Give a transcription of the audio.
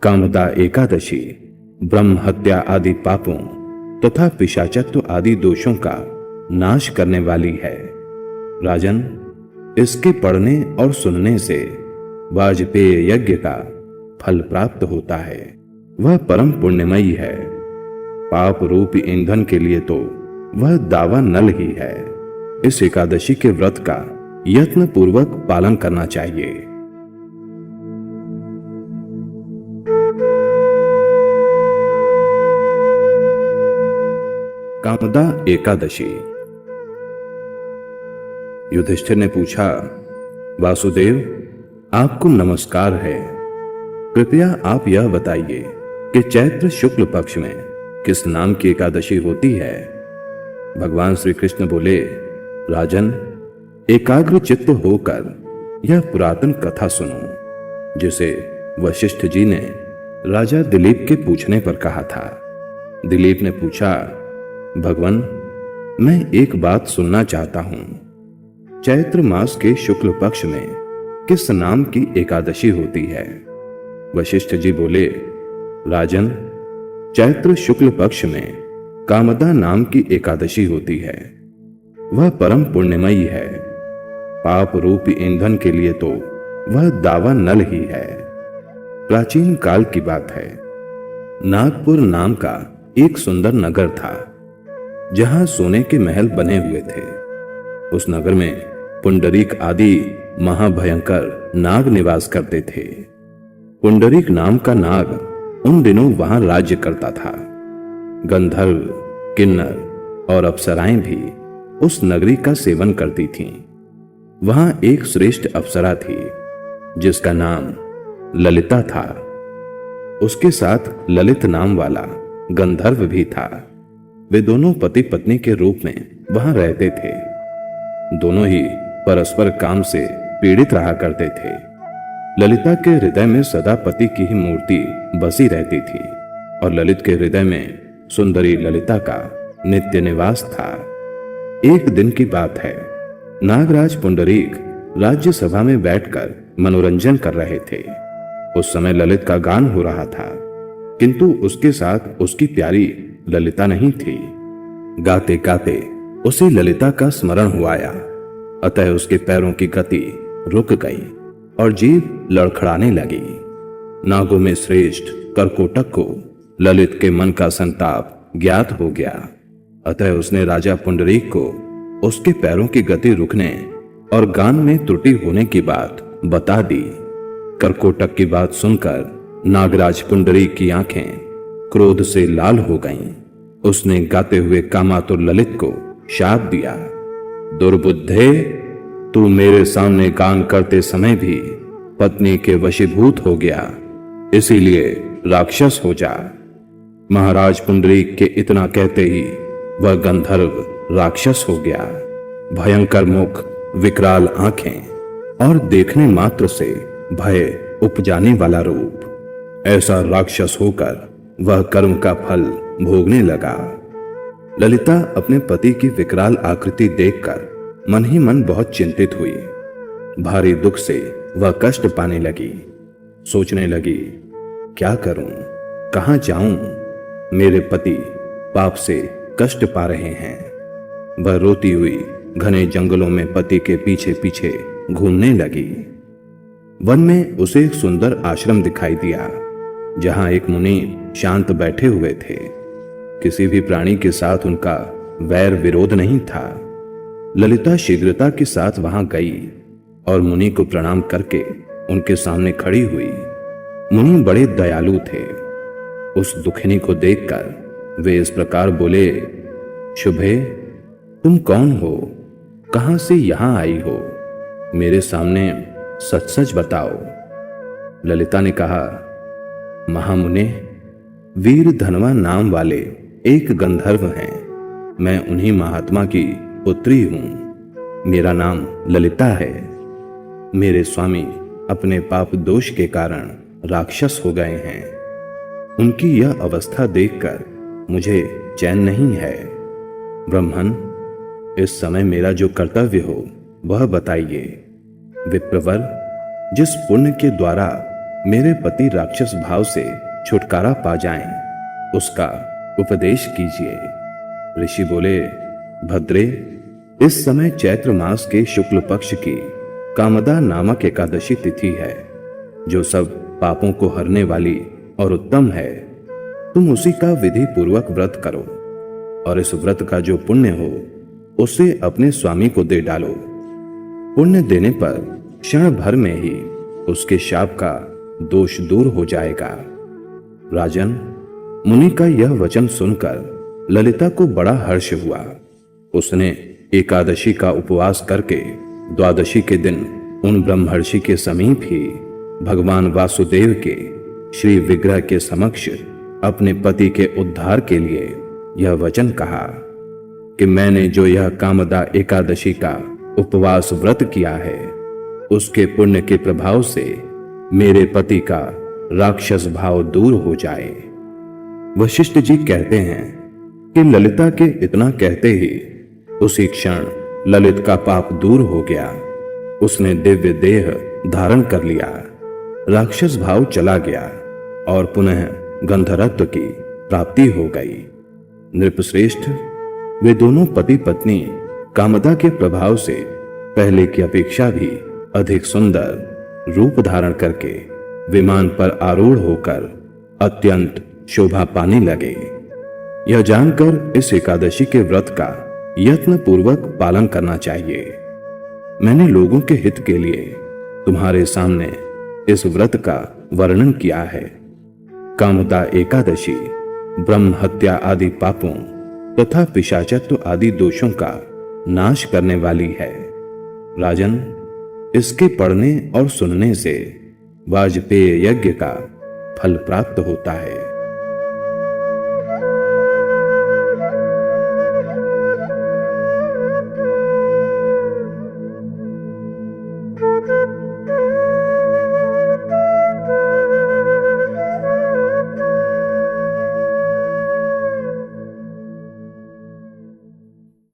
कामदा एकादशी ब्रह्म हत्या आदि पापों तथा पिशाचत्व आदि दोषों का नाश करने वाली है। राजन, इसके पढ़ने और सुनने से वाजपेय यज्ञ का फल प्राप्त होता है। वह परम पुण्यमयी है। पाप रूपी ईंधन के लिए तो वह दावा नल ही है। इस एकादशी के व्रत का यत्न पूर्वक पालन करना चाहिए। कामदा एकादशी। युधिष्ठिर ने पूछा, वासुदेव, आपको नमस्कार है। कृपया आप यह बताइए कि चैत्र शुक्ल पक्ष में किस नाम की एकादशी होती है। भगवान श्री कृष्ण बोले, राजन, एकाग्र चित्त होकर यह पुरातन कथा सुनो, जिसे वशिष्ठ जी ने राजा दिलीप के पूछने पर कहा था। दिलीप ने पूछा, भगवान, मैं एक बात सुनना चाहता हूं। चैत्र मास के शुक्ल पक्ष में किस नाम की एकादशी होती है। वशिष्ठ जी बोले, राजन, चैत्र शुक्ल पक्ष में कामदा नाम की एकादशी होती है। वह परम पुण्यमयी है। पाप रूपी ईंधन के लिए तो वह दावा नल ही है। प्राचीन काल की बात है। नागपुर नाम का एक सुंदर नगर था, जहां सोने के महल बने हुए थे। उस नगर में पुंडरीक आदि महाभयंकर नाग निवास करते थे। पुंडरीक नाम का नाग उन दिनों वहां राज्य करता था। गंधर्व, किन्नर और अप्सराएं भी उस नगरी का सेवन करती थीं। वहां एक श्रेष्ठ अप्सरा थी, जिसका नाम ललिता था। उसके साथ ललित नाम वाला गंधर्व भी था। वे दोनों पति पत्नी के रूप में वहां रहते थे। दोनों ही परस्पर काम से पीड़ित रहा करते थे। ललिता के हृदय में सदा पति की ही मूर्ति बसी रहती थी और ललित के हृदय में सुंदरी ललिता का नित्य निवास था। एक दिन की बात है। नागराज पुंडरीक राज्यसभा में बैठकर मनोरंजन कर रहे थे। उस समय ललित का गान हो रहा था, किंतु उसके साथ उसकी प्यारी ललिता नहीं थी। गाते गाते उसे ललिता का स्मरण हुआ आया। अतः उसके पैरों की गति रुक गई और जीभ लड़खड़ाने लगी। नागों में श्रेष्ठ करकोटक को ललित के मन का संताप ज्ञात हो गया। अतः उसने राजा पुंडरीक को उसके पैरों की गति रुकने और गान में त्रुटि होने की बात बता दी। करकोटक की बात सुनकर नागराज पुंडरीक की आंखें क्रोध से लाल हो गईं। उसने गाते हुए कामातुर ललित को शाप दिया, दुर्बुद्धे, तू मेरे सामने गान करते समय भी पत्नी के वशीभूत हो गया, इसीलिए राक्षस हो जा। महाराज पुंडरीक के इतना कहते ही वह गंधर्व राक्षस हो गया। भयंकर मुख, विकराल आंखें और देखने मात्र से भय उपजाने वाला रूप, ऐसा राक्षस होकर वह कर्म का फल भोगने लगा। ललिता अपने पति की विकराल आकृति देखकर मन ही मन बहुत चिंतित हुई। भारी दुख से वह कष्ट पाने लगी। सोचने लगी, क्या करूं, कहां जाऊं? मेरे पति पाप से कष्ट पा रहे हैं। वह रोती हुई घने जंगलों में पति के पीछे पीछे घूमने लगी। वन में उसे एक सुंदर आश्रम दिखाई दिया, जहां एक मुनि शांत बैठे हुए थे। किसी भी प्राणी के साथ उनका वैर विरोध नहीं था। ललिता शीघ्रता के साथ वहां गई और मुनि को प्रणाम करके उनके सामने खड़ी हुई। मुनि बड़े दयालु थे। उस दुखिनी को देखकर वे इस प्रकार बोले, शुभे, तुम कौन हो? कहां से यहां आई हो? मेरे सामने सच सच बताओ। ललिता ने कहा, महामुने, वीर धनवा नाम वाले एक गंधर्व हैं। मैं उन्हीं महात्मा की पुत्री हूं। मेरा नाम ललिता है। मेरे स्वामी अपने पाप दोष के कारण राक्षस हो गए हैं। उनकी यह अवस्था देखकर मुझे चैन नहीं है। ब्रह्मन, इस समय मेरा जो कर्तव्य हो वह बताइए। विप्रवर, जिस पुण्य के द्वारा मेरे पति राक्षस भाव से छुटकारा पा जाएं, उसका उपदेश कीजिए। ऋषि बोले, भद्रे, इस समय चैत्र मास के शुक्ल पक्ष की कामदा नामक एकादशी तिथि है, जो सब पापों को हरने वाली और उत्तम है। तुम उसी का विधि पूर्वक व्रत करो और इस व्रत का जो पुण्य हो उसे अपने स्वामी को दे डालो। पुण्य देने पर क्षण भर में ही उसके शाप का दोष दूर हो जाएगा। राजन, मुनि का यह वचन सुनकर ललिता को बड़ा हर्ष हुआ। उसने एकादशी का उपवास करके द्वादशी के दिन उन ब्रह्मर्षि के समीप ही भगवान वासुदेव के श्री विग्रह के समक्ष अपने पति के उद्धार के लिए यह वचन कहा कि मैंने जो यह कामदा एकादशी का उपवास व्रत किया है, उसके पुण्य के प्रभाव से मेरे पति का राक्षस भाव दूर हो जाए। वशिष्ठ जी कहते हैं कि ललिता के इतना कहते ही उसी क्षण ललित का पाप दूर हो गया। उसने दिव्य देह धारण कर लिया, राक्षस भाव चला गया और पुनः गंधर्वत्व की प्राप्ति हो गई। नृपश्रेष्ठ, वे दोनों पति पत्नी कामदा के प्रभाव से पहले की अपेक्षा भी अधिक सुंदर रूप धारण करके विमान पर आरूढ़ होकर अत्यंत शोभा पाने लगे। यह जानकर इस एकादशी के व्रत का यत्न पूर्वक पालन करना चाहिए। मैंने लोगों के हित के लिए तुम्हारे सामने इस व्रत का वर्णन किया है। कामदा एकादशी ब्रह्म हत्या आदि पापों तथा पिशाचत्व आदि दोषों का नाश करने वाली है। राजन, इसके पढ़ने और सुनने से वाजपेय यज्ञ का फल प्राप्त होता है।